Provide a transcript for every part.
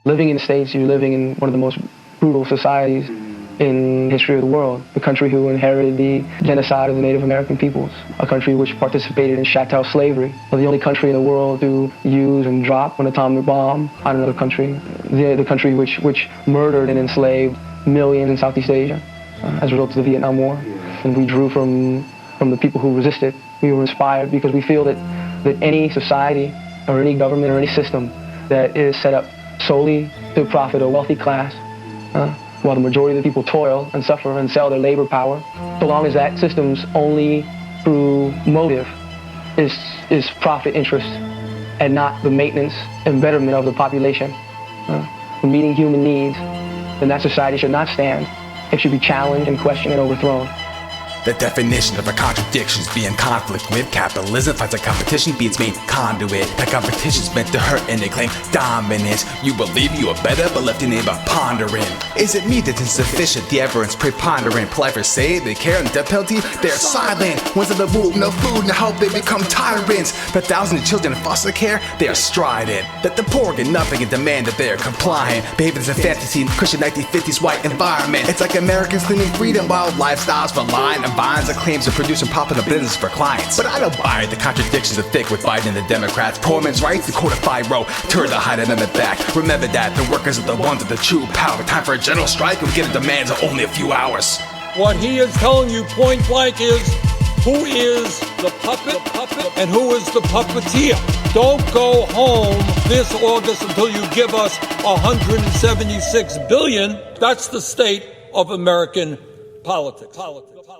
living in the States, you're living in one of the most brutal societies in the history of the world. The country who inherited the genocide of the Native American peoples. A country which participated in chattel slavery. The only country in the world to use and drop an atomic bomb on another country. The country which murdered and enslaved millions in Southeast Asia as a result of the Vietnam War. And we drew from the people who resisted. We were inspired because we feel that any society or any government or any system that is set up solely to profit a wealthy class, while the majority of the people toil and suffer and sell their labor power, so long as that system's only true motive is profit interest and not the maintenance and betterment of the population, for meeting human needs, then that society should not stand. It should be challenged and questioned and overthrown. The definition of a contradiction is be in conflict with capitalism, finds a competition be its main conduit. That competition's meant to hurt and they claim dominance. You believe you are better, but left your neighbor pondering. Is it me that's insufficient? The evidence preponderant. Polite say they care and death penalty, they're silent. Ones in the move, no food, and hope they become tyrants. The thousands of children in foster care, they are strident. That the poor get nothing and demand that they are compliant. Behaving as a fantasy in Christian 1950s white environment. It's like Americans claiming freedom while lifestyles relying on vines and claims of producing profitable business for clients. But I don't buy it, the contradictions are thick with Biden and the Democrats. Poor man's rights, the codified row, turn the hide amendment back. Remember that, the workers are the ones with the true power. Time for a general strike and get a demands of only a few hours. What he is telling you point blank is, who is the puppet and who is the puppeteer? Don't go home this August until you give us $176 billion. That's the state of American politics.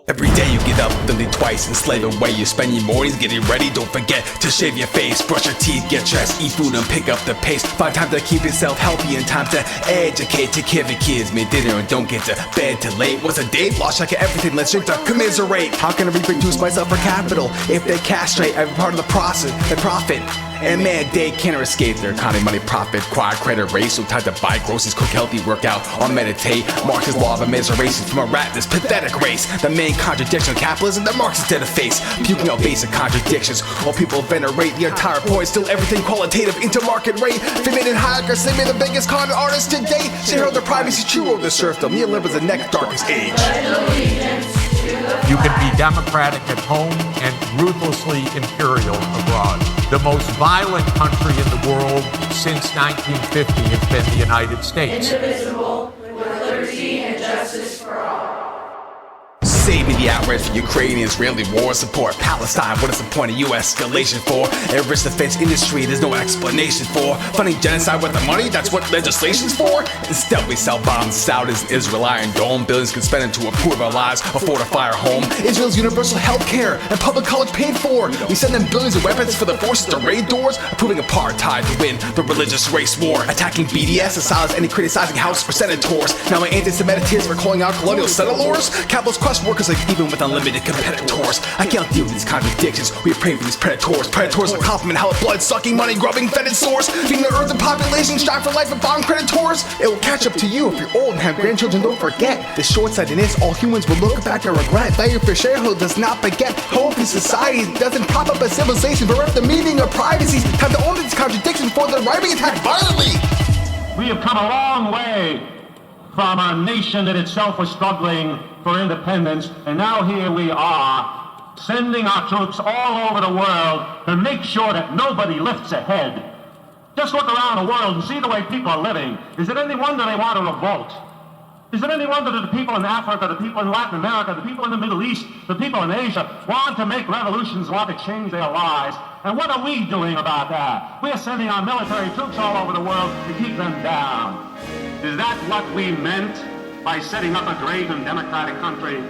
Every day you get up, then think twice, and slave away. You spend your mornings getting ready. Don't forget to shave your face, brush your teeth, get dressed, eat food, and pick up the pace. Find time to keep yourself healthy and time to educate. Take care of your kids, make dinner, and don't get to bed too late. What's a date? Lost track of everything. Let's drink to commiserate. How can I reproduce myself for capital if they castrate every part of the process, the profit? And man, they can't escape their economy, money, profit, quiet credit race. So time to buy groceries, cook healthy, work out, or meditate. Marxist law of immiseration from a rat, this pathetic race. The main contradiction of capitalism that Marxists did to face. Puking out basic contradictions. While people venerate the entire point, still everything qualitative into market rate. They made it hackers, they made the biggest con artists to date. Shareholder privacy, true over the serfdom. Neoliberals the next darkest age. You can be democratic at home and ruthlessly imperial abroad. The most violent country in the world since 1950 has been the United States. Indivisible, with liberty and justice for all. Save me the outrage for Ukraine and Israeli war. Support Palestine, what is the point of U.S. escalation for? Average defense industry, there's no explanation for. Funding genocide with the money, that's what legislation's for? Instead we sell bombs, Saudis and Israel Iron Dome. Billions can spend to improve our lives or fortify our home. Israel's universal health care and public college paid for. We send them billions of weapons for the forces to raid doors. Approving apartheid to win the religious race war. Attacking BDS to silence any criticizing House or Senators. Now my anti-Semitic tears for calling out colonial settlers. Capitalist crush workers like even with unlimited competitors. I can't deal with these contradictions. We pray for these predators. Predators are compliment how blood-sucking, money-grubbing, fetid source. Feeding the earth and population, strive for life and bomb predators. It will catch up to you if you're old and have grandchildren. Don't forget the short-sightedness. All humans will look back and regret. Value for shareholders does not beget. Hope in society doesn't prop up a civilization. Bereft the meaning of privacy. Time to own these contradictions before they're being attacked violently. We have come a long way from a nation that itself was struggling for independence, and now here we are, sending our troops all over the world to make sure that nobody lifts a head. Just look around the world and see the way people are living. Is it any wonder they want to revolt? Is it any wonder that the people in Africa, the people in Latin America, the people in the Middle East, the people in Asia want to make revolutions, want to change their lives? And what are we doing about that? We're sending our military troops all over the world to keep them down. Is that what we meant by setting up a great and democratic country?